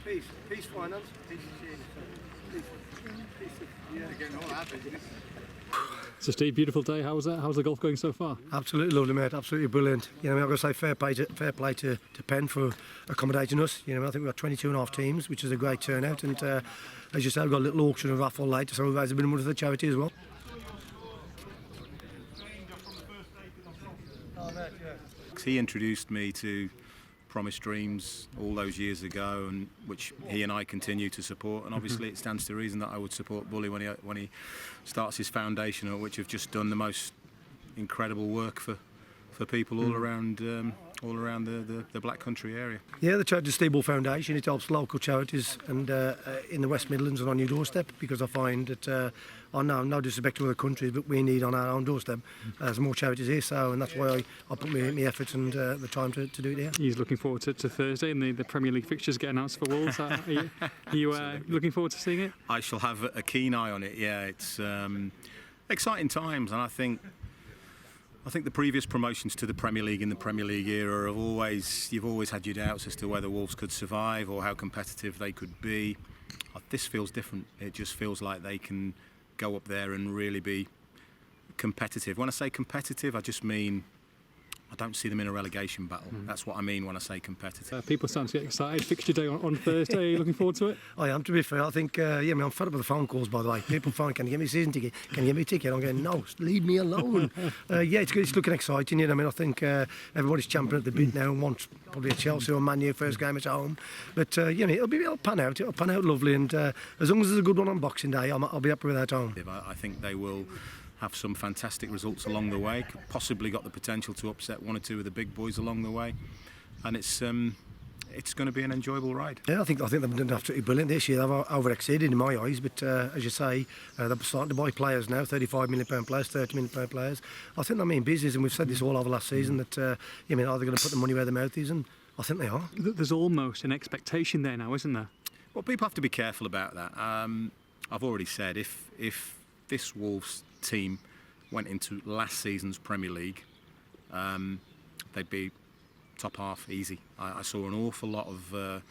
Peace finance. So Steve, beautiful day. How's the golf going so far? Absolutely lovely, mate. Absolutely brilliant. You know, I've got to say fair play to Penn for accommodating us. You know, I think we've got 22 and a half teams, which is a great turnout. And as you said, we've got a little auction and raffle later, so we've raised a bit of money for the charity as well. He introduced me to Promise Dreams all those years ago, and which he and I continue to support. And obviously, it stands to reason that I would support Bully when he starts his foundation, which have just done the most incredible work for people all around the Black Country area. Yeah, the charity Steve Bull Foundation, it helps local charities and in the West Midlands and on your doorstep, because I find that no disrespect to other countries, but we need on our own doorstep some more charities here. So, and that's why I put my effort and the time to do it here. He's looking forward to Thursday, and the Premier League fixtures get announced for Wolves. Are you looking forward to seeing it? I shall have a keen eye on it. Yeah, it's exciting times, and I think the previous promotions to the Premier League in the Premier League era you've always had your doubts as to whether Wolves could survive or how competitive they could be. This feels different. It just feels like they can go up there and really be competitive. When I say competitive, I just mean I don't see them in a relegation battle. That's what I mean when I say competitive. People starting to get excited. Fixture day on Thursday. Are you looking forward to it? I am, to be fair. I think, I'm fed up with the phone calls, by the way. People phone, can you give me a season ticket? Can you give me a ticket? I'm going, no, leave me alone. It's good. It's looking exciting. You know, I think everybody's champing at the bit now and wants probably a Chelsea or Man U first game at home. But, it'll pan out. It'll pan out lovely. And as long as there's a good one on Boxing Day, I'll be happy with that home. I think they will have some fantastic results along the way. Possibly got the potential to upset one or two of the big boys along the way, and it's going to be an enjoyable ride. Yeah, I think they've done absolutely brilliant this year. They've over-exceeded in my eyes, but as you say, they're starting to buy players now, £35 million players, £30 million players. I think they mean business, and we've said this all over last season that are they going to put the money where their mouth is? And I think they are. There's almost an expectation there now, isn't there? Well, people have to be careful about that. I've already said if this Wolves team went into last season's Premier League, they'd be top half easy. I saw an awful lot of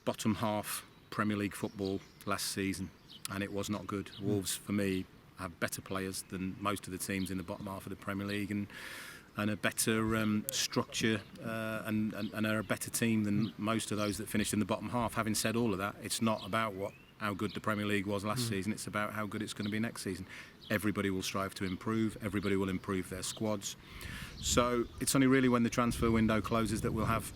bottom half Premier League football last season, and it was not good. Wolves, for me, have better players than most of the teams in the bottom half of the Premier League, and a better structure and are a better team than most of those that finished in the bottom half. Having said all of that, it's not about how good the Premier League was last season. It's about how good it's going to be next season. Everybody will strive to improve. Everybody will improve their squads. So it's only really when the transfer window closes that we'll have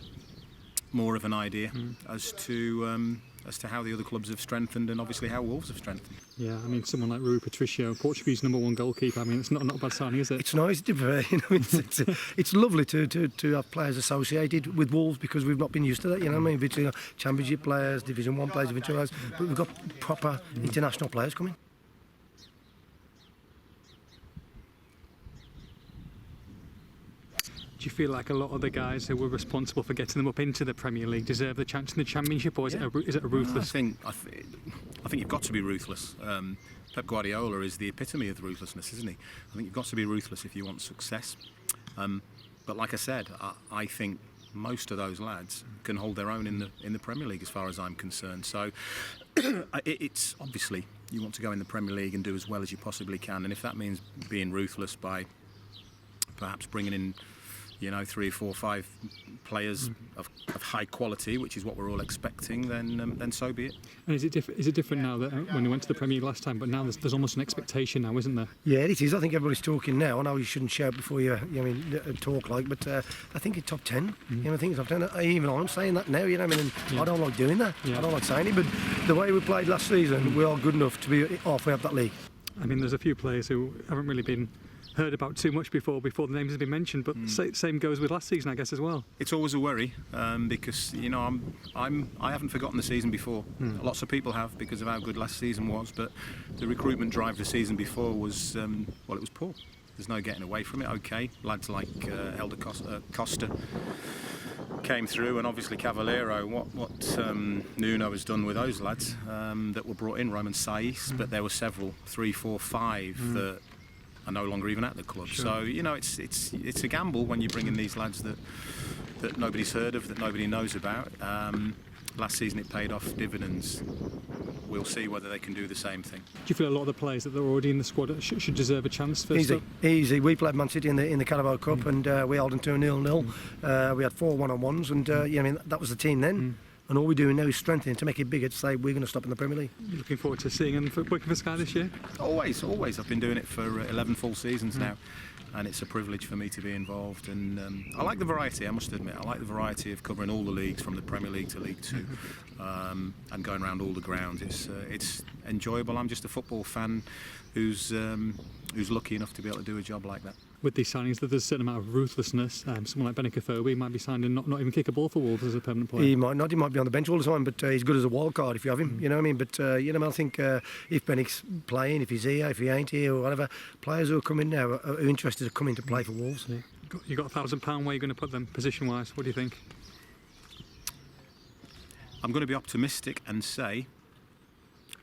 more of an idea as to how the other clubs have strengthened, and obviously how Wolves have strengthened. Yeah, I mean, someone like Rui Patricio, Portuguese #1 goalkeeper. I mean, it's not a bad signing, is it? It's nice, to be fair. It's lovely to have players associated with Wolves, because we've not been used to that. You know what I mean? Championship players, Division 1 players, Division 2 players, but we've got proper international players coming. Do you feel like a lot of the guys who were responsible for getting them up into the Premier League deserve the chance in the Championship, or is it a ruthless? I think you've got to be ruthless. Pep Guardiola is the epitome of ruthlessness, isn't he? I think you've got to be ruthless if you want success. But like I said, I think most of those lads can hold their own in the Premier League, as far as I'm concerned. So it's obviously you want to go in the Premier League and do as well as you possibly can, and if that means being ruthless by perhaps bringing in 3, 4, 5 players of high quality, which is what we're all expecting, then so be it. And is it different now that when we went to the Premier League last time? But now there's almost an expectation now, isn't there? Yeah, it is. I think everybody's talking now. I know you shouldn't shout before you talk but I think it's top 10. I think it's top 10. Even I'm saying that now. I don't like doing that. I don't like saying it. But the way we played last season, we are good enough to be halfway up that league. I mean, there's a few players who haven't really been heard about too much before the names have been mentioned, but same goes with last season, I guess, as well. It's always a worry because I haven't forgotten the season before. Lots of people have, because of how good last season was, but the recruitment drive the season before was it was poor. There's no getting away from it. Okay, lads like Helder Costa came through, and obviously Cavallero. What Nuno has done with those lads that were brought in, Roman Saiz, but there were several, 3, 4, 5 that are no longer even at the club. Sure. So it's a gamble when you bring in these lads that that nobody's heard of, that nobody knows about. Last season it paid off dividends. We'll see whether they can do the same thing. Do you feel a lot of the players that are already in the squad should deserve a chance first Easy, up? easy. We played Man City in the Carabao Cup and we held them to 0-0. We had 4 one-on-ones and yeah, I mean that was the team then. And all we're doing now is strengthening to make it bigger to say we're going to stop in the Premier League. You're looking forward to seeing them working for Sky this year? Always. I've been doing it for 11 full seasons now, and it's a privilege for me to be involved. And I like the variety, I must admit. I like the variety of covering all the leagues, from the Premier League to League Two, and going around all the grounds. It's enjoyable. I'm just a football fan who's lucky enough to be able to do a job like that. With these signings, there's a certain amount of ruthlessness. Someone like Benicathobi might be signed and not even kick a ball for Wolves as a permanent player. He might not. He might be on the bench all the time, but he's good as a wild card if you have him. You know what I mean? But you know, I think if Bennick's playing, if he's here, if he ain't here, or whatever, players who are coming now are interested to come in to play for Wolves. Yeah. You got £1,000. Where are you going to put them position-wise? What do you think? I'm going to be optimistic and say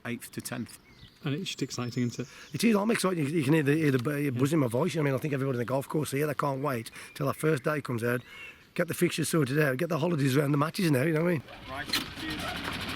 8th to 10th. And it's just exciting, isn't it? It is. I'm excited. You can hear the buzz in my voice. I mean, I think everybody in the golf course here, they can't wait till that first day comes out, get the fixtures sorted out, get the holidays around the matches now. You know what I mean? Right. Cheers.